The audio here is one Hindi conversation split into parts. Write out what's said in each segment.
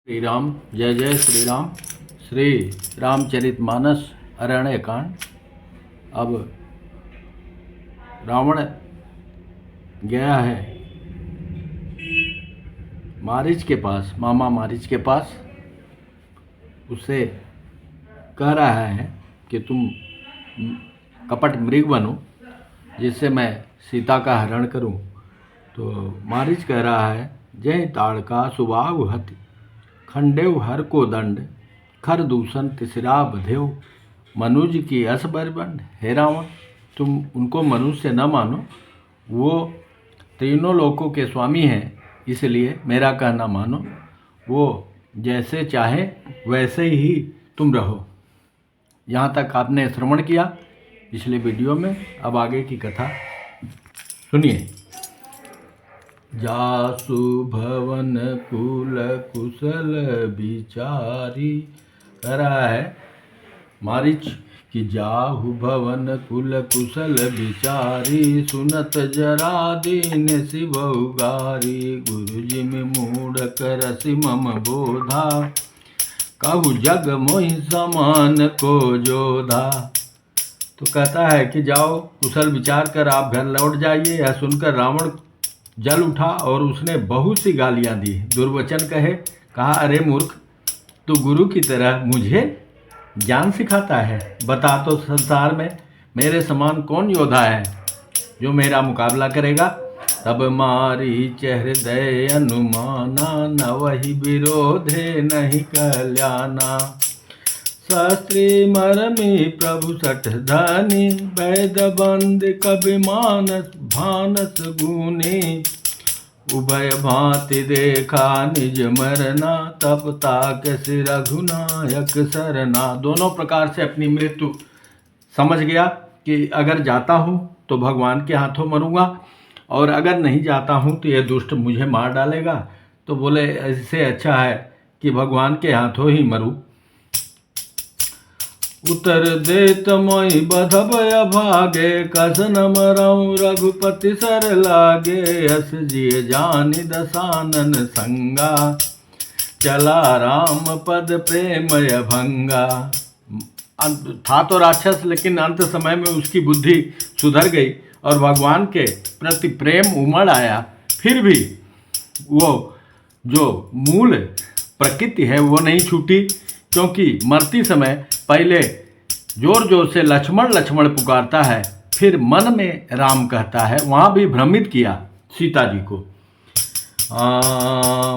श्री राम। जय जय श्री राम। श्री रामचरितमानस अरण्य कांड। अब रावण गया है मारीच के पास, मामा मारीच के पास। उससे कह रहा है कि तुम कपट मृग बनो जिससे मैं सीता का हरण करूं। तो मारीच कह रहा है, जय ताड़का सुबाहु हति खंडेव हर को दंड खर दूषण तिसरा बधेव मनुज की अस बरबंड। हे रावण, तुम उनको मनुष्य न मानो, वो तीनों लोकों के स्वामी हैं, इसलिए मेरा कहना मानो। वो जैसे चाहे वैसे ही तुम रहो। यहाँ तक आपने श्रवण किया पिछले वीडियो में। अब आगे की कथा सुनिए। जासु भवन कुल कुशल बिचारी। कह रहा है मारीच कि जाहु भवन कुल कुशल बिचारी सुनत जरा दीन शिवहु गारी गुरुजी में मूढ़ करसि मम बोधा कहु जग मोहि समान को जोधा। तो कहता है कि जाओ कुशल विचार कर आप घर लौट जाइए। यह सुनकर रावण जल उठा और उसने बहुत सी गालियां दी, दुर्वचन कहा, अरे मूर्ख, तू गुरु की तरह मुझे ज्ञान सिखाता है। बता तो संसार में मेरे समान कौन योद्धा है जो मेरा मुकाबला करेगा। तब मारीच हृदय अनुमाना न वही विरोधे नहीं कल्याणा। शास्त्री मरमी प्रभु सठ धनी वैद बंद कवि मानस भानस गुनी उभय भांति देखा निज मरना तब ताक श्री रघुनायक सरना। दोनों प्रकार से अपनी मृत्यु समझ गया कि अगर जाता हूँ तो भगवान के हाथों मरूंगा और अगर नहीं जाता हूँ तो यह दुष्ट मुझे मार डालेगा। तो बोले इससे अच्छा है कि भगवान के हाथों ही मरूं। उतर देत मोहि बधब अभागे कस न मरऊँ रघुपति सर लागे हस जिय जानि दसानन संगा चला राम पद प्रेम भंगा। था तो राक्षस, लेकिन अंत समय में उसकी बुद्धि सुधर गई और भगवान के प्रति प्रेम उमड़ आया। फिर भी वो जो मूल प्रकृति है वो नहीं छूटी, क्योंकि मरती समय पहले जोर जोर से लक्ष्मण लक्ष्मण पुकारता है, फिर मन में राम कहता है। वहाँ भी भ्रमित किया सीता जी को।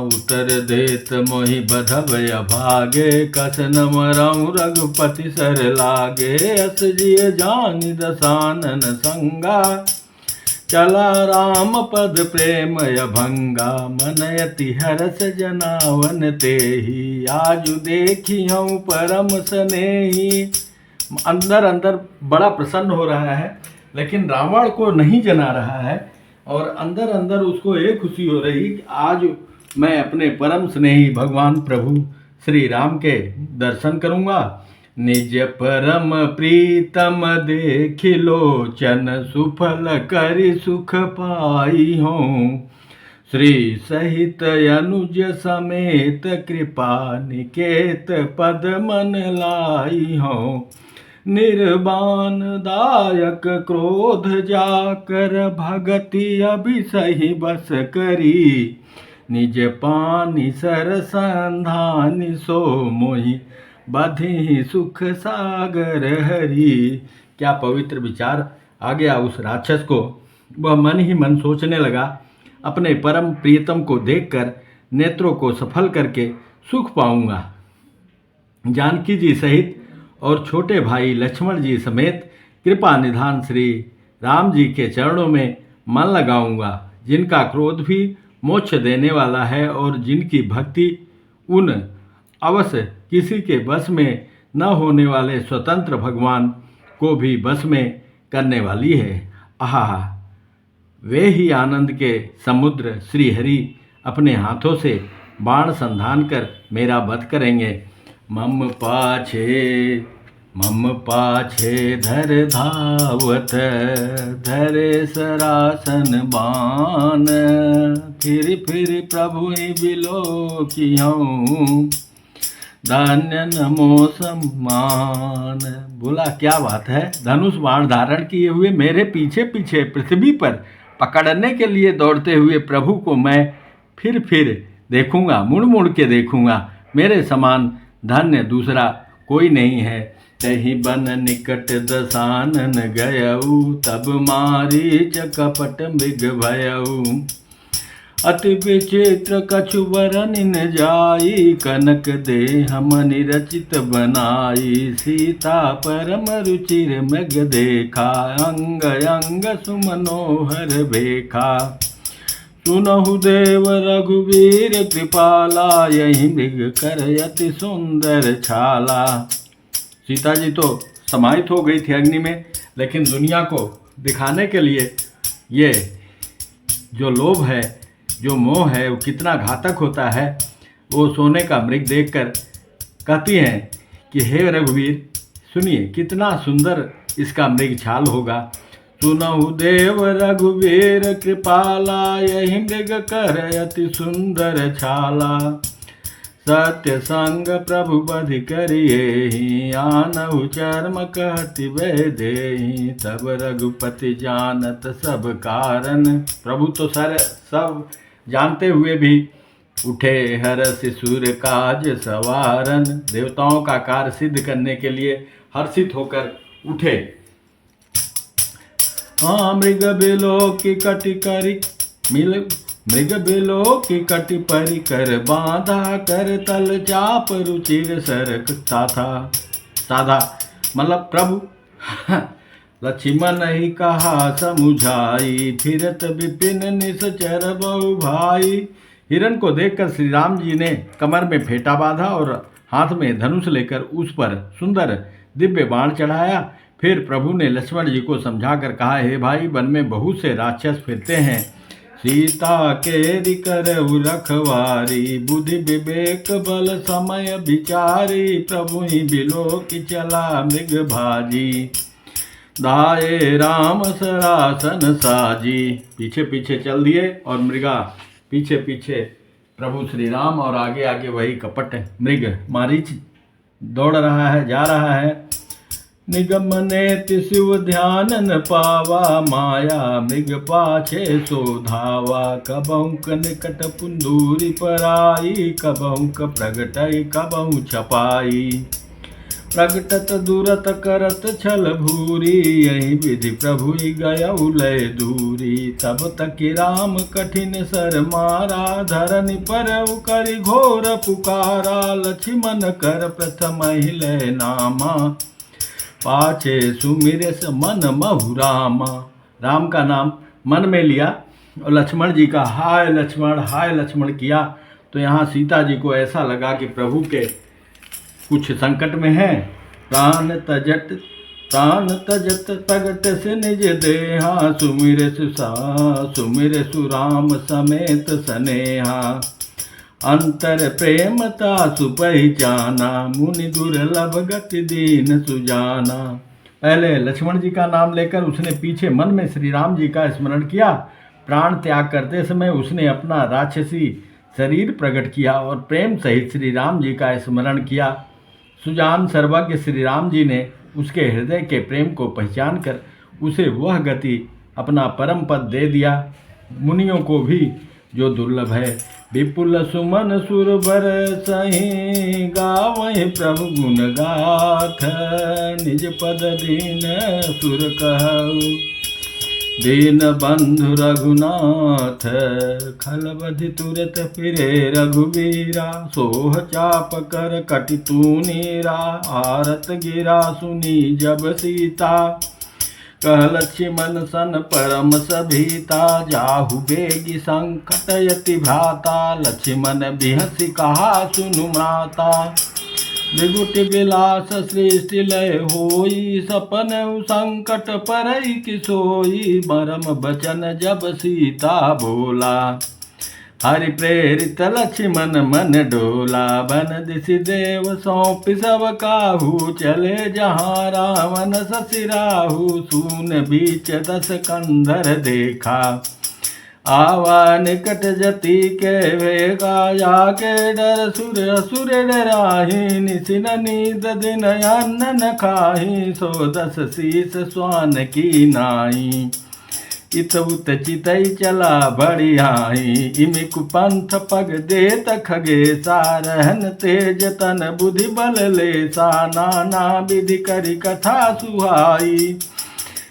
उतर देत मोहि बधब अभागे कस न मरऊँ रघुपति सर लागे अस जिय जानि दसानन संगा चला राम पद प्रेम भंगा मनयति हरस जनावन तेहि आजु देखी हूँ परम स्नेही। अंदर अंदर बड़ा प्रसन्न हो रहा है, लेकिन रावण को नहीं जना रहा है और अंदर अंदर उसको एक खुशी हो रही कि आज मैं अपने परम स्नेही भगवान प्रभु श्री राम के दर्शन करूंगा। निज परम प्रीतम देखि लोचन सुफल करि सुख पाई हूँ श्री सहित अनुज समेत कृपा निकेत पद मन लाई हूँ निर्बान दायक क्रोध जाकर भगति अभिसही बस करी निज पानी सर संधानि सो मोहि बधि सुख सागर हरि। क्या पवित्र विचार आ गया उस राक्षस को। वह मन ही मन सोचने लगा, अपने परम प्रियतम को देखकर नेत्रों को सफल करके सुख पाऊंगा। जानकी जी सहित और छोटे भाई लक्ष्मण जी समेत कृपा निधान श्री राम जी के चरणों में मन लगाऊंगा, जिनका क्रोध भी मोक्ष देने वाला है और जिनकी भक्ति उन अवश्य किसी के बस में न होने वाले स्वतंत्र भगवान को भी बस में करने वाली है। आहा, वे ही आनंद के समुद्र श्री हरि अपने हाथों से बाण संधान कर मेरा वध करेंगे। मम पाछे मम पाछे धर धावत, धरे सरासन बान, फिर प्रभु बिलो किहूँ, धन्य नमो सम्मान। बोला क्या बात है, धनुष बाण धारण किए हुए मेरे पीछे पीछे पृथ्वी पर पकड़ने के लिए दौड़ते हुए प्रभु को मैं फिर देखूंगा, मुड़ मुड़ के देखूंगा। मेरे समान धन्य दूसरा कोई नहीं है। तही बन निकट दसानन गयऊ, तब मारीच कपट मृग भयऊ। अति विचित्र कछु वरन जाई, कनक देह मनि रचित बनाई। सीता परम रुचिर मृग देखा, अंग अंग सुमनोहर भेखा। सुनहु देव रघुवीर कृपाला, यही मृग कर अति सुंदर छाला। सीता जी तो समाहित हो गई थी अग्नि में, लेकिन दुनिया को दिखाने के लिए ये जो लोभ है, जो मोह है, वो कितना घातक होता है, वो सोने का मृग देखकर कहती हैं कि हे रघुवीर सुनिए कितना सुंदर इसका मृग छाल होगा। सुनहु देव रघुवीर कृपाला, यही मृग कर अति सुंदर छाला। सत्य संग प्रभु बधि करिए, आनहु चर्म कहति वैदेही। तब रघुपति जानत सब कारण, प्रभु तो सब जानते हुए भी उठे हर्ष सुर काज सवारन। देवताओं का कार्य सिद्ध करने के लिए हर्षित होकर उठे। मृग बिलो की कटि करी मृग बिलो की कटि परि कर बांधा, कर तल चाप रुचिर सरक साधा। मतलब प्रभु लक्ष्मण ही कहा समुझाई, फिरत विपिन निश्चर बहु भाई। हिरण को देखकर श्री राम जी ने कमर में फेंटा बांधा और हाथ में धनुष लेकर उस पर सुंदर दिव्य बाण चढ़ाया। फिर प्रभु ने लक्ष्मण जी को समझाकर कहा, हे भाई, वन में बहुत से राक्षस फिरते हैं। सीता के करहु रखवारी, बुद्धि विवेक बल समय विचारी। प्रभु ही बिलो की चला मृग भाजी, दाए राम सरासन साजी। पीछे पीछे चल दिए और मृगा पीछे पीछे प्रभु श्री राम, और आगे आगे वही कपट मृग मारीच दौड़ रहा है, जा रहा है। निगम नेति शिव ध्यान न पावा, माया मृग पाछे सो धावा। कबहुक निकट पुंदूरी पराई, कबहुक प्रगटई कबहु छपाई। प्रगटत दूरत करत छल भूरी, यही विधि प्रभु गयउ लय दूरी। तब तक राम कठिन सर मारा, धरनि पर करि घोर पुकारा। लक्ष्मण कर प्रथम हिले नामा, पाछे सुमिरस मन महु रामा। राम का नाम मन में लिया और लक्ष्मण जी का हाय लक्ष्मण किया। तो यहाँ सीता जी को ऐसा लगा कि प्रभु के कुछ संकट में हैं। प्राण तजत प्रगट से निज देहा, सुमिर सुराम समेत सनेहा। अंतर प्रेमता सुपहचाना, मुनि दुर्लभ गति दीन सुजाना। पहले लक्ष्मण जी का नाम लेकर उसने पीछे मन में श्री राम जी का स्मरण किया। प्राण त्याग करते समय उसने अपना राक्षसी शरीर प्रकट किया और प्रेम सहित श्री राम जी का स्मरण किया। सुजान सर्वज्ञ श्री राम जी ने उसके हृदय के प्रेम को पहचान कर उसे वह गति अपना परम पद दे दिया। मुनियों को भी जो दुर्लभ है। विपुल सुमन सुरवर सही, गावहि प्रभु गुण गाथ। निज पद दीन सुर कहु, दीन बंधु रघुनाथ। खलबधि तुरत फिरे रघुवीरा, सोह चाप कर कटि तूनीरा। आरत गिरा सुनी जब सीता, कह लक्ष्मण सन परम सभीता। जाहु बेगी संकट यति भ्राता, लक्ष्मण बिहसि कहा सुनु माता। विगुट विलास सृष्टि लय होई, सपन संकट परई कि सोई। मरम बचन जब सीता बोला, हरि प्रेरित लक्ष्मण मन डोला, बन दिसि देव सौंपि सब काहू, चले जहाँ रावण शशि राहु, सून बीच दस कंधर देखा, आवा निकट जति के वेगा, जाके डर सुर असुर डराहि, निसिन नींद दिन अन्न न खाहि, सो दस शीस स्वान की नाई, इत उत चितई चला बढ़ियाई, इमि कुपंथ पग देत खगेसा, रहन तेज तन बुद्धि बल लेसा, नाना विधि करि कथा सुहाई,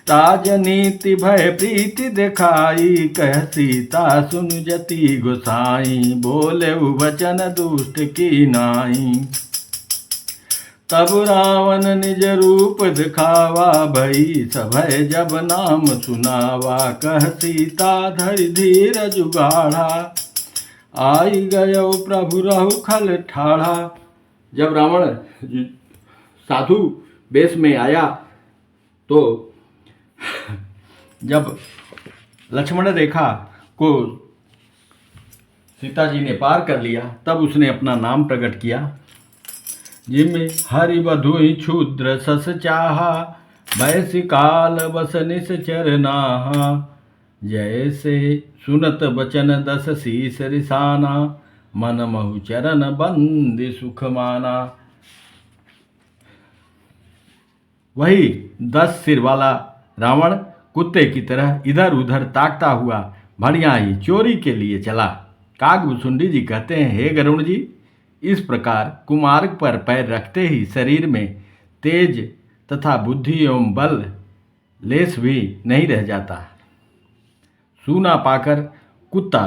राजनीति भय प्रीति दिखाई, कह सीता सुन जति गुसाई, बोले वचन दुष्ट की नाई, तब रावण निज रूप दिखावा, भई सभय जब नाम सुनावा, कह सीता धरि धीर जुगाड़ा, आई गयो प्रभु रहु खल ठाढ़ा। जब रावण साधु वेश में आया तो जब लक्ष्मण रेखा को सीता जी ने पार कर लिया, तब उसने अपना नाम प्रकट किया, जिम हरि बधुई क्षुद्र सस चाहा, बैसी काल बस निश्चर नाहा, जैसे सुनत बचन दस शीस रिसाना, मन महु चरण बंदी सुख माना। वही 10 सिर वाला रावण कुत्ते की तरह इधर उधर ताकता हुआ बढ़िया ही चोरी के लिए चला। कागभुसुंडी जी कहते हैं, हे गरुण जी, इस प्रकार कुमार्ग पर पैर रखते ही शरीर में तेज तथा बुद्धि एवं बल लेस भी नहीं रह जाता। सूना पाकर कुत्ता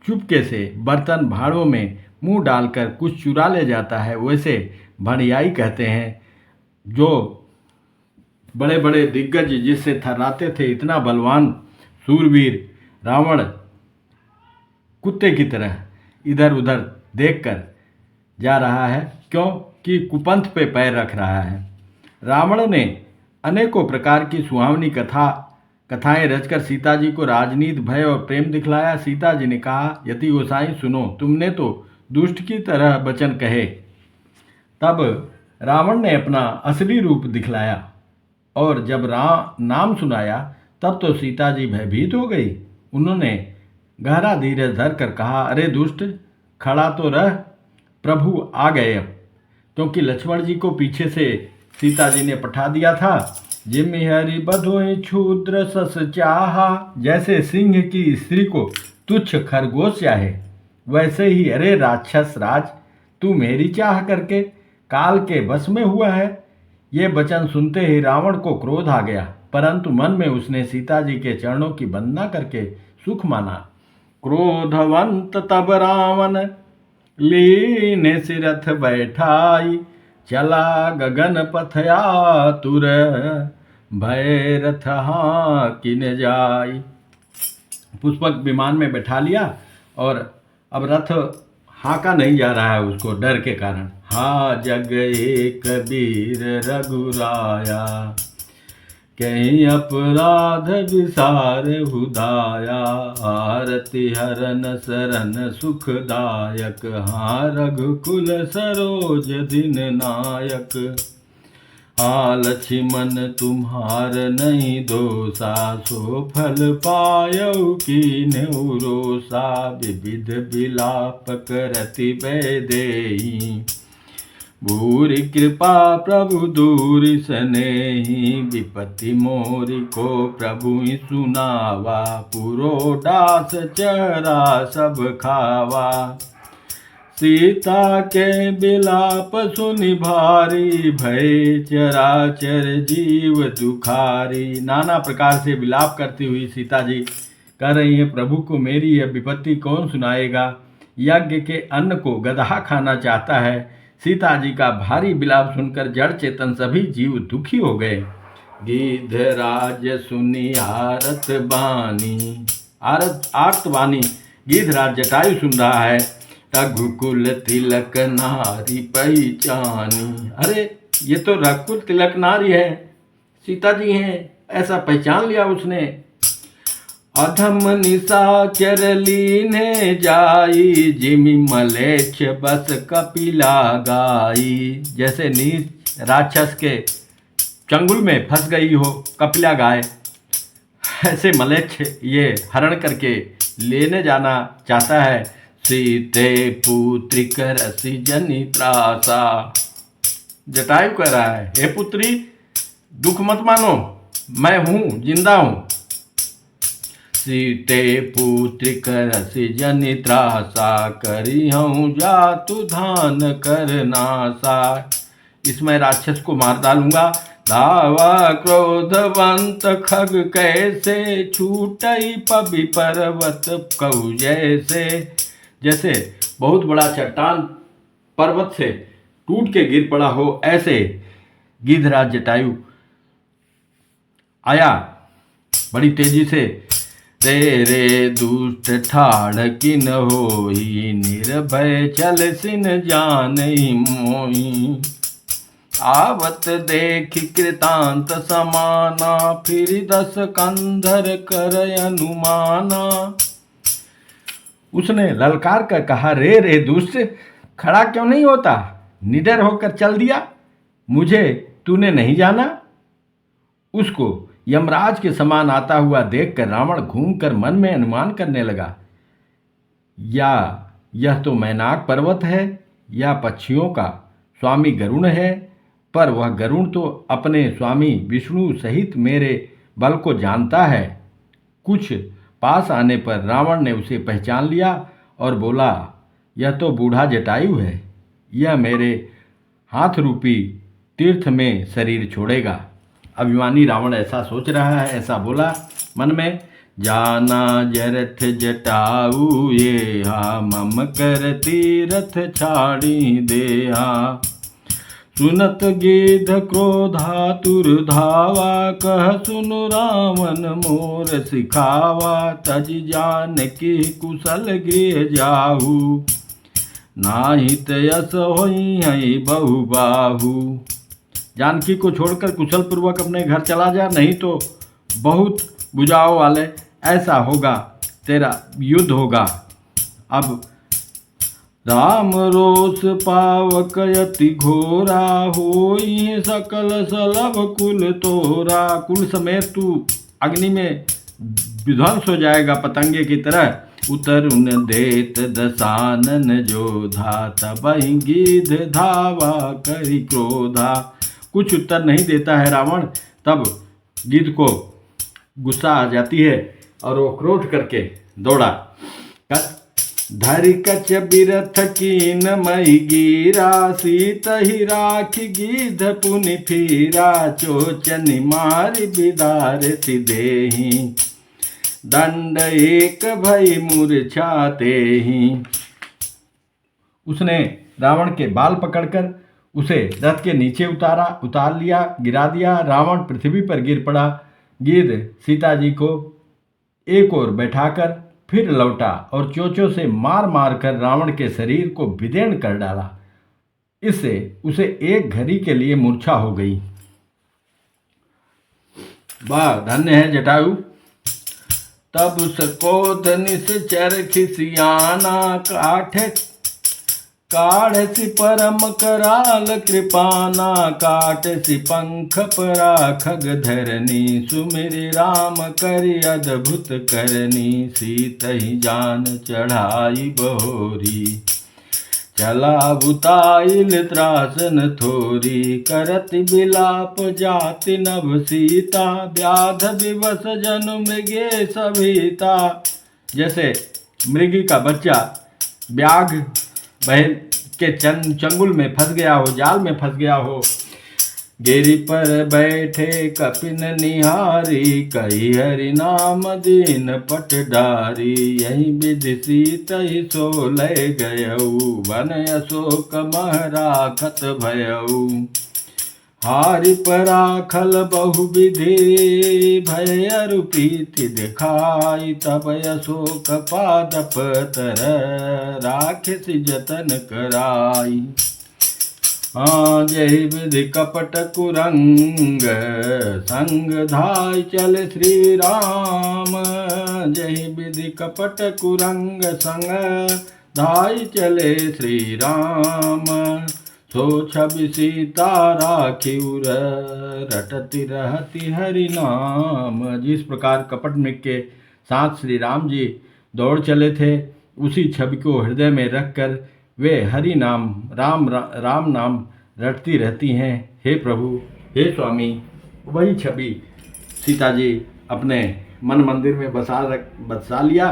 चुपके से बर्तन भाड़ों में मुंह डालकर कुछ चुरा ले जाता है, वैसे भणियाई कहते हैं जो बड़े बड़े दिग्गज जिससे थर्राते थे, इतना बलवान सूरवीर रावण कुत्ते की तरह इधर उधर देखकर जा रहा है, क्योंकि कुपंथ पे पैर रख रहा है। रावण ने अनेकों प्रकार की सुहावनी कथाएं रचकर सीता जी को राजनीति, भय और प्रेम दिखलाया। सीता जी ने कहा, यति गोसाई सुनो, तुमने तो दुष्ट की तरह वचन कहे। तब रावण ने अपना असली रूप दिखलाया और जब नाम सुनाया तब तो सीता जी भयभीत हो गई। उन्होंने गहरा धीरज धर कर कहा, अरे दुष्ट, खड़ा तो रह, प्रभु आ गए अब। क्योंकि लक्ष्मण जी को पीछे से सीता जी ने पठा दिया था। जिमि हरि बधोई क्षुद्र सस चाहा, जैसे सिंह की स्त्री को तुच्छ खरगोश चाहे, वैसे ही अरे राक्षस राज, तू मेरी चाह करके काल के वश में हुआ है। ये वचन सुनते ही रावण को क्रोध आ गया, परंतु मन में उसने सीता जी के चरणों की वंदना करके सुख माना। क्रोधवंत तब रावण लीने सिरथ बैठाई, चला गगन पथया तुर, भय रथ हाकिन जाई। पुष्पक विमान में बैठा लिया और अब रथ हाँका नहीं जा रहा है उसको डर के कारण। हा जग एक वीर रघुराया, कहीं अपराध विसार हुदाया, आरती हरन शरण सुखदायक, हाँ रघुकुल सरोज दिन नायक। हाँ लक्ष्मण तुम्हार नहीं दोषा, सो फल पायौ कीन्हु रोषा, विविध विलाप करति वैदेही, भूरि कृपा प्रभु दूरि सनेही, विपत्ति मोरि को प्रभु सुनावा, पुरोडास चरा सब खावा। सीता के बिलाप सुनि भारी, भय चराचर जीव दुखारी। नाना प्रकार से विलाप करती हुई सीता जी कह रही है, प्रभु को मेरी यह विपत्ति कौन सुनाएगा। यज्ञ के अन्न को गदहा खाना चाहता है। सीता जी का भारी विलाप सुनकर जड़ चेतन सभी जीव दुखी हो गए। गिद्धराज सुनी आरत बानी, आर्तवाणी गिद्धराज जटायु सुन रहा है। रघुकुल तिलक नारी पहचानी, अरे ये तो रघुकुल तिलक नारी है, सीता जी हैं, ऐसा पहचान लिया उसने। अधम निशाचर लीने जाई, जिमि मलेच्छ बस कपिला गाई। जैसे नीच राक्षस के चंगुल में फंस गई हो कपिला गाय, ऐसे मलेच्छ ये हरण करके लेने जाना चाहता है। सीते पुत्रिक रसि जनि त्रासा। जटायु कह रहा है, हे पुत्री दुख मत मानो, मैं हूं, जिंदा हूं। सीते पुत्रिक रसि जनि त्रासा, करी हूं जातु धान कर नासा। इसमें राक्षस को मार डालूंगा। धावा क्रोधवंत खग कैसे, छूटई पबि पर्वत कहु जैसे। जैसे बहुत बड़ा चट्टान पर्वत से टूट के गिर पड़ा हो, ऐसे गिद्धराज जटायु आया बड़ी तेजी से। रे रे दुष्ट ठाड़ किन होई, निर्भय चल सिन जानई मोई। आवत देख कृतांत समाना, फिर 10 कंधर कर अनुमाना। उसने ललकार कर कहा, रे रे दुष्ट, खड़ा क्यों नहीं होता, निडर होकर चल दिया, मुझे तूने नहीं जाना। उसको यमराज के समान आता हुआ देखकर रावण घूमकर मन में अनुमान करने लगा, या यह तो मैनाक पर्वत है, या पक्षियों का स्वामी गरुण है। पर वह गरुण तो अपने स्वामी विष्णु सहित मेरे बल को जानता है। कुछ पास आने पर रावण ने उसे पहचान लिया और बोला, यह तो बूढ़ा जटायु है, यह मेरे हाथ रूपी तीर्थ में शरीर छोड़ेगा। अभिमानी रावण ऐसा सोच रहा है, ऐसा बोला मन में। जाना जरथ जटाऊ ये हा, मम कर तीरथ छाड़ी देहा। सुनत गिद्ध क्रोधातुर धावा, कह सुनु रावण मोर सिखावा। तज जानकी कुशल गृह जाहू, नाहित यस होई है बहु बाहू। जानकी को छोड़कर कुशल पूर्वक अपने घर चला जा, नहीं तो बहुत बुझाओ वाले ऐसा होगा, तेरा युद्ध होगा। अब राम रोष पावक यति घोरा, होई सकल सलभ कुल तोरा। कुल समेत तू अग्नि में विध्वंस हो जाएगा पतंगे की तरह। उतरुन देत दसानन जोधा, तबहि गिद्ध धावा करि क्रोधा। कुछ उत्तर नहीं देता है रावण, तब गिद्ध को गुस्सा आ जाती है और वो क्रोध करके दौड़ा। धरि कछ बिरथ कीन मई गिरा, सीत ही राखी गिद्ध पुनि फिरा। चोचनि मारि बिदार सिदेहि, दंड एक भई मूर्छा तेहि। उसने रावण के बाल पकड़कर उसे रथ के नीचे उतार लिया, गिरा दिया। रावण पृथ्वी पर गिर पड़ा। गिद्ध सीता जी को एक ओर बैठाकर फिर लौटा और चोंचों से मार मार कर रावण के शरीर को विदीर्ण कर डाला। इससे उसे एक घड़ी के लिए मूर्छा हो गई। वाह, धन्य है जटायु। तब सकोध निश्चर खिसियाना, काढ़सि परम कराल कृपाना। काटसि पंख परा खग धरनी, सुमिरि राम करि अद्भुत करनी। सीतहि जान चढ़ाई बहोरी, चला बुताइल त्रासन थोरी। करत बिलाप जाति नभ सीता, व्याध विवश जनु मृगे सभीता। जैसे मृगी का बच्चा व्याघ बहन के चंगुल में फंस गया हो, जाल में फंस गया हो। गिरि पर बैठे कपिन निहारी, कही हरि नाम दीन पट डारी। यही विधि सीतहि सो लय गयऊ, वन अशोक महराखत भयऊ। हारि पराखल बहु विधि, भय अरु प्रीति दिखाई। तब अशोक पादप तर, राखिस जतन कराई। हाँ जय विधि कपट कुरंग संग धाय चल श्री राम। जय विधि कपट कुरंग संग धाय चले श्री राम। सो छवि सीता राखिउर रटति रहति हरि नाम। जिस प्रकार कपट मृग के साथ श्री राम जी दौड़ चले थे, उसी छवि को हृदय में रखकर वे हरि नाम राम नाम रटती रहती हैं। हे प्रभु, हे स्वामी, वही छवि सीता जी अपने मन मंदिर में बसा लिया।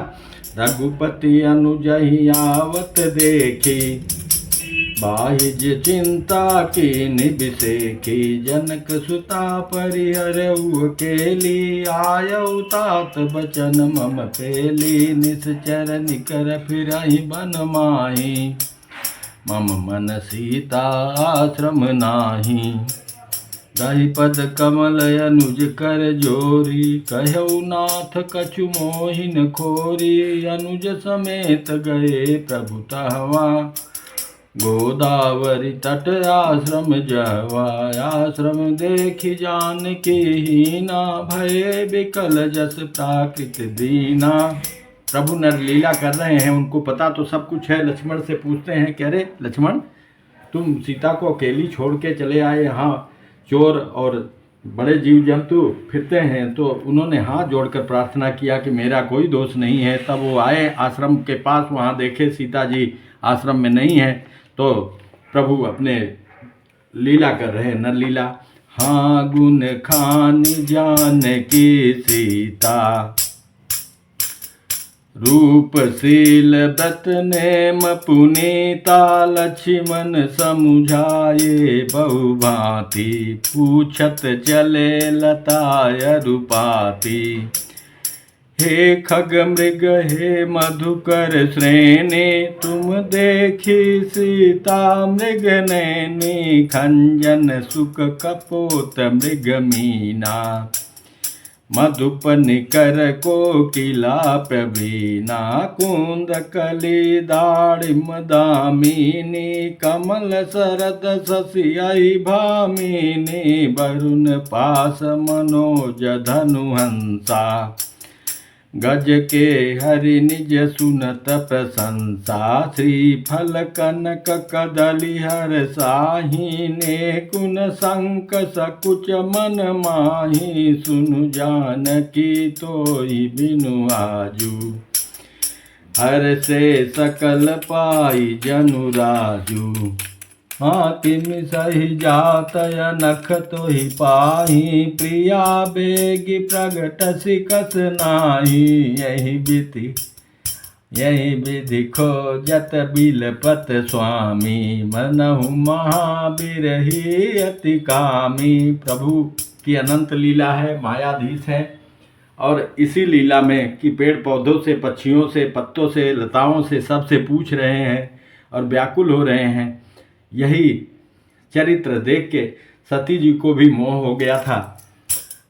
रघुपति अनुजहि आवत देखी, बाहिज चिंता की निबिसेखी। जनक सुता परिहरऊ अकेली, आयऊ तात बचन मम पेली। निश्चर निकर फिरहि बन माही, मम मन सीता आश्रम नाही। दहि पद कमल अनुज कर जोरी, कहऊ नाथ कछु मोहिन खोरी। अनुज समेत गए प्रभु तहवा, गोदावरी तट आश्रम जहवा। आश्रम देखी जानकी हीना, भये विकल जस प्राकृत दीना। प्रभु नर लीला कर रहे हैं, उनको पता तो सब कुछ है। लक्ष्मण से पूछते हैं कि अरे लक्ष्मण, तुम सीता को अकेली छोड़ के चले आए, यहाँ चोर और बड़े जीव जंतु फिरते हैं। तो उन्होंने हाथ जोड़कर प्रार्थना किया कि मेरा कोई दोष नहीं है। तब वो आए आश्रम के पास, वहाँ देखे सीता जी आश्रम में नहीं है, तो प्रभु अपने लीला कर रहे हैं, नर लीला। हाँ गुण खानी जानकी सीता, रूपशील व्रत नेम पुनीता। लक्ष्मण समुझाए बहुभांति, पूछत चले लता अरुपाती। हे खग मृग हे मधुकर श्रेणी, तुम देखी सीता मृग नैनी। खंजन सुख कपोत मृग मीना, मधुप निकर कोकिला प्रवीणा। कुंद कली दाड़िम दामिनी, कमल शरद शशियाई भामिनी। वरुण पास मनोज धनुहंसा, गज के हरि निज सुनत प्रशंसा। श्रीफल कनक कदली हर साहिने, कुन शंक सकुच मन माही। सुनु जानकी तोहि बिनु आजू, हर से सकल पाई जनु राजू। हातिम सही जात अनख तोहि पाही, प्रिया बेगी प्रगट सिकस नाही। यही विधि खोजत बिलपत स्वामी, मनहु महाबिरही अति कामी। प्रभु की अनंत लीला है, मायाधीश है। और इसी लीला में कि पेड़ पौधों से, पक्षियों से, पत्तों से, लताओं से, सबसे पूछ रहे हैं और व्याकुल हो रहे हैं। यही चरित्र देख के सती जी को भी मोह हो गया था।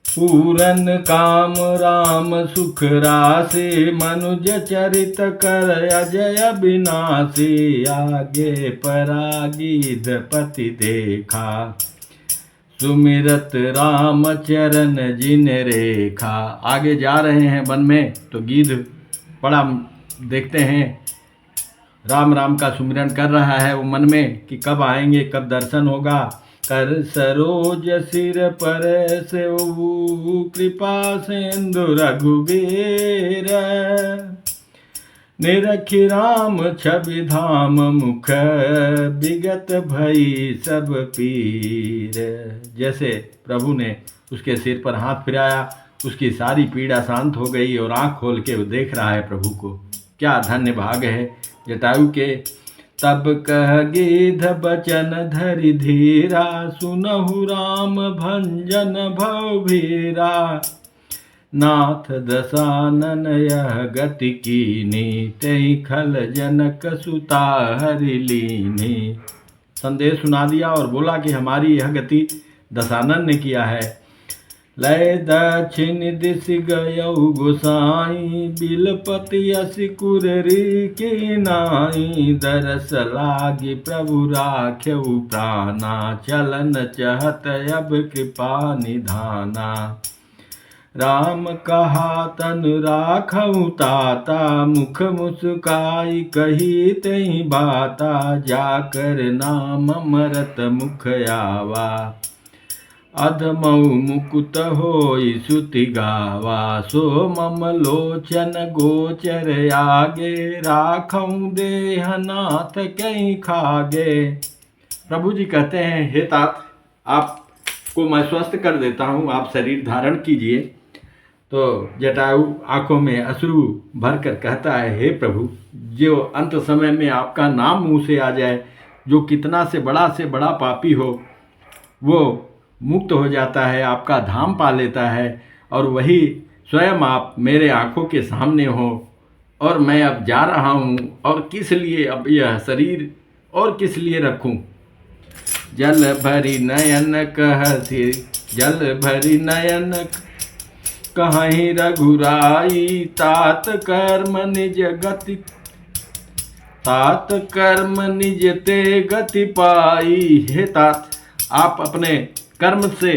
पूरन काम राम सुख राशि, मनुज चरित कर अजय विनाशी। आगे परागीध पति देखा, सुमिरत राम चरण जिन रेखा। आगे जा रहे हैं वन में, तो गीध बड़ा देखते हैं, राम राम का सुमिरन कर रहा है वो मन में कि कब आएंगे, कब दर्शन होगा। कर सरोज सिर पर से कृपा सिंधु रघुबीर, निरखि राम छवि धाम मुख। विगत भई सब पीर। जैसे प्रभु ने उसके सिर पर हाथ फिराया, उसकी सारी पीड़ा शांत हो गई और आँख खोल के वो देख रहा है प्रभु को। क्या धन्य भाग है जटायु के। तब कह गीध बचन धरि धीरा, सुनहु राम भंजन भव भीरा। नाथ दशानन यह गति कीनी, तहि खल जनक सुता हरि लीनी। संदेश सुना दिया और बोला कि हमारी यह गति दशानन ने किया है। लय दक्षिण दिश गयऊ गोसाई, बिलपति असकुररी की नाई। दरस लागी प्रभु राख्यऊ प्राणा, चलन चहत अब कृपा निधाना। राम कहा तनु राखऊ ताता, मुख मुस्काई कही तई बाता। जाकर नाम मरत मुख आवा, अधमऊ मुकुत होई सुति गावा। सो मम लोचन गोचर आगे, राखऊ देह नाथ कहीं खागे। प्रभु जी कहते हैं, हे तात, आपको मैं स्वस्थ कर देता हूँ, आप शरीर धारण कीजिए। तो जटायु आंखों में अश्रु भरकर कहता है, हे प्रभु, जो अंत समय में आपका नाम मुंह से आ जाए, जो कितना से बड़ा पापी हो वो मुक्त हो जाता है, आपका धाम पा लेता है। और वही स्वयं आप मेरे आंखों के सामने हो, और मैं अब जा रहा हूँ, और किस लिए अब यह शरीर और किस लिए रखूँ। जल भरी नयन कहसी, जल भरी नयन कहीं रघुराई। तात कर्म निज गति, तात कर्म निज ते गति पाई। हे तात, आप अपने कर्म से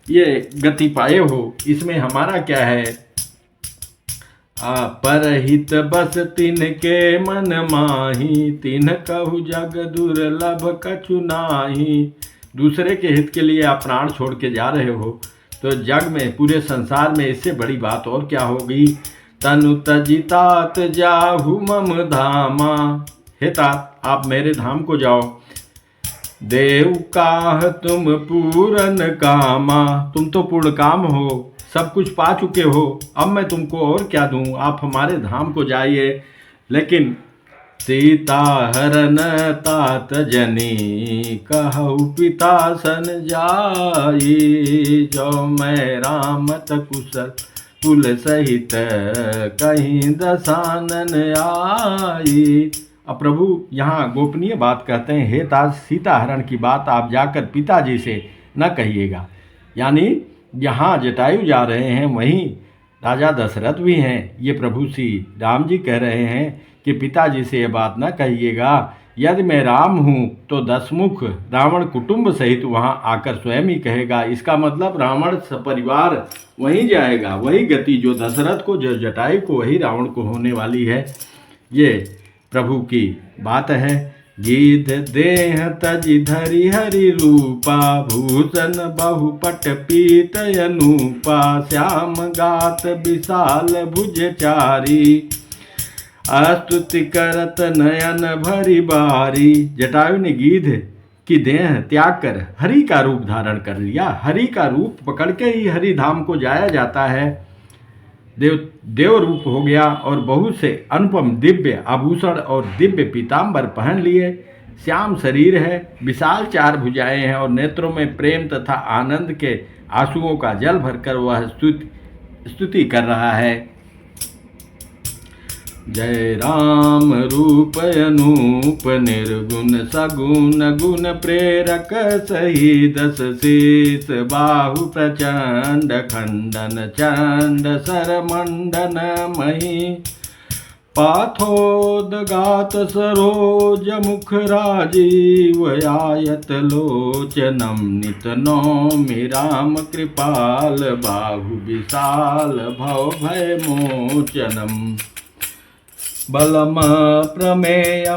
ये गति पाए हो, इसमें हमारा क्या है। परहित बस तिनके मन माही, तिन कहु जग दुर्लभ कछु नाही। दूसरे के हित के लिए आप प्राण छोड़ के जा रहे हो, तो जग में, पूरे संसार में इससे बड़ी बात और क्या होगी। तनु तजितात जाहु मम धामा। हे तात, आप मेरे धाम को जाओ। देव काह तुम पूरन कामा, तुम तो पूर्ण काम हो, सब कुछ पा चुके हो, अब मैं तुमको और क्या दूं, आप हमारे धाम को जाइए। लेकिन सीता हरन तात जनी, कहु पिता सन जाई। जो मैं रामत कुशल कुल सहित, कहीं दसानन आई। अब प्रभु यहाँ गोपनीय बात कहते हैं, हे तात, सीता हरण की बात आप जाकर पिताजी से न कहिएगा। यानी यहाँ जटायु जा रहे हैं, वहीं राजा दशरथ भी हैं। ये प्रभु श्री राम जी कह रहे हैं कि पिताजी से ये बात न कहिएगा। यदि मैं राम हूँ तो दशमुख रावण कुटुंब सहित वहाँ आकर स्वयं ही कहेगा। इसका मतलब रावण सपरिवार वहीं जाएगा, वही गति जो दशरथ को, जो जटायु को, वही रावण को होने वाली है। ये प्रभु की बात है। गीध देह तजि धरि हरि रूपा, भूषण बहुपट पीत अनूपा। श्याम गात विशाल भुज चारी, स्तुति करत नयन भरी बारी। जटायु ने गीध की देह त्याग कर हरि का रूप धारण कर लिया। हरि का रूप पकड़ के ही हरि धाम को जाया जाता है। देव रूप हो गया, और बहुत से अनुपम दिव्य आभूषण और दिव्य पीताम्बर पहन लिए। श्याम शरीर है, विशाल चार भुजाएं हैं, और नेत्रों में प्रेम तथा आनंद के आंसुओं का जल भरकर वह स्तुति कर रहा है। जय राम रूप अनूप, निर्गुण सगुण गुण प्रेरक सही। दस शीस बाहु प्रचंड, खंडन चंड सर मंडन मही। पाथोदगात सरोज मुख राजीव, आयत लोचनम नित नौमि। राम कृपाल बाहु विशाल, भव भय मोचनम। बलम प्रमेयमनादिमजं,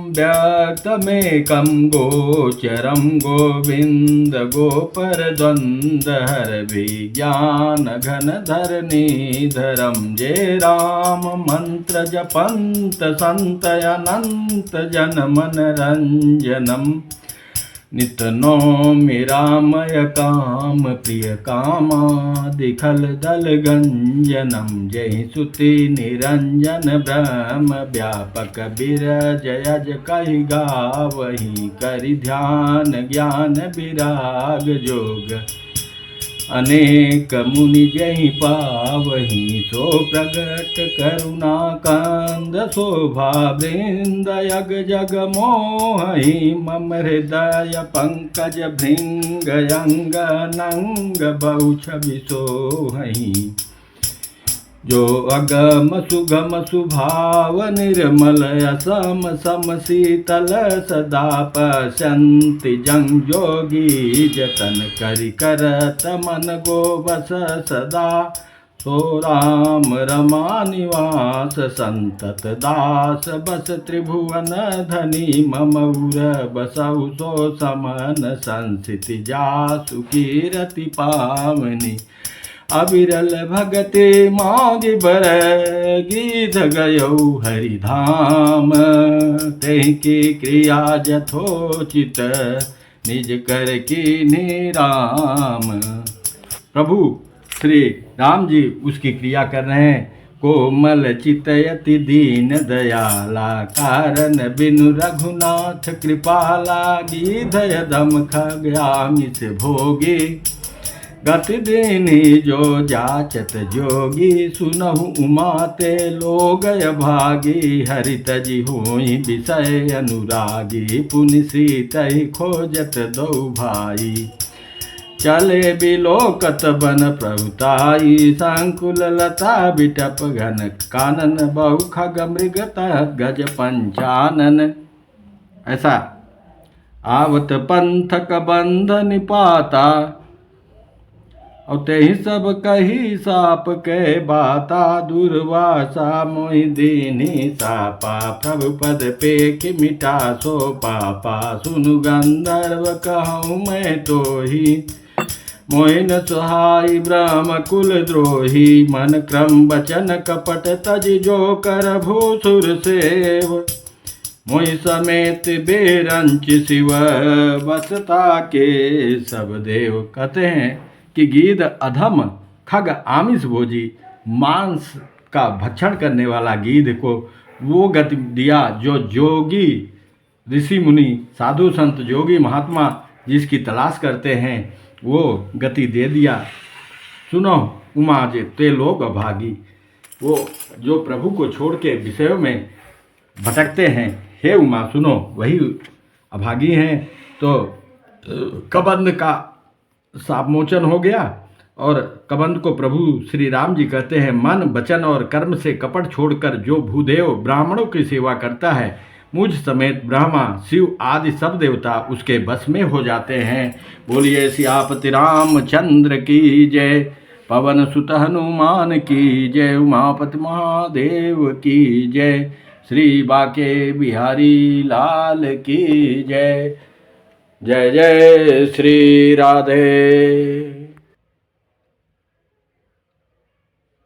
व्यक्तमेकं गोचरं। गोविंद गोपरद्वन्द्वहर विज्ञान घनधर निधरं। जय राम मंत्र जपंत संत अनंत जन मन रंजनम। नित नौमि रामय काम प्रिय कामादिखल दल गंजनम। जय सुति निरंजन ब्रह्म व्यापक बिरजयज कहि गावहीं। करि ध्यान ज्ञान विराग जोग, अनेक मुनि जहि पावहि, सो प्रगट करुणा कंद, शोभा वृंद यग जग मोहि, मम हृदय पंकज भृंग अंग नंग बहु छवि सोहहि। जो अगम सुगम सुभाव निर्मल असम सम शीतल सदा पश्यन्ति जं जोगी, जतन करि करत मन गो बस सदा, सो राम रमा निवास संतत दास, बस त्रिभुवन धनी मम उर बसहु, सो समन संसिति जासु कीरति पावनी। अविरल भगति मांग बर, गीत गयौ हरिधाम, तेहि की क्रिया यथोचित, निज कर कीन्ही राम। प्रभु श्री राम जी उसकी क्रिया कर रहे हैं। कोमल चितयति दीन दयाला, कारण बिनु रघुनाथ कृपाला, गीधय दम खगयामिष भोगी, गति दीनी जो जाचत जोगी, सुनहु उमा ते लोग भागी, हरित जी हुई विषय अनुरागी, पुनि सीतहि खोजत दो भाई, चले बिलोकत बन प्रभुताई, संकुल लता बिटप घन कानन, बहु खग मृग तहत गज पंचानन। ऐसा आवत पंथक बंध निपाता, और तेहि सब कही साप के बाता, दुर्वासा मोहि दीनी सापा, प्रभु पद पेख मिटा सो पापा, सुनु गंधर्व कहूँ मैं तोहि, मोहिन सुहाई ब्रह्म कुल द्रोही, मन क्रम वचन कपट तज जो कर भूसुर सेव, मोहि समेत बेरंच शिव, बसता के सब देव। कहते हैं कि गीध अधम खग आमिष भोजी, मांस का भक्षण करने वाला गीध को वो गति दिया जो जोगी ऋषि मुनि साधु संत जोगी महात्मा जिसकी तलाश करते हैं, वो गति दे दिया। सुनो उमा जे ते लोग अभागी, वो जो प्रभु को छोड़ के विषयों में भटकते हैं, हे उमा सुनो वही अभागी हैं। तो कबंध का शापमोचन हो गया, और कबंध को प्रभु श्री राम जी कहते हैं, मन वचन और कर्म से कपट छोड़कर जो भूदेव ब्राह्मणों की सेवा करता है, मुझ समेत ब्रह्मा शिव आदि सब देवता उसके बस में हो जाते हैं। बोलिए सियापति रामचंद्र की जय, पवन सुत हनुमान की जय, उमापति महादेव की जय, श्री बाके बिहारी लाल की जय। जय जय श्री राधे।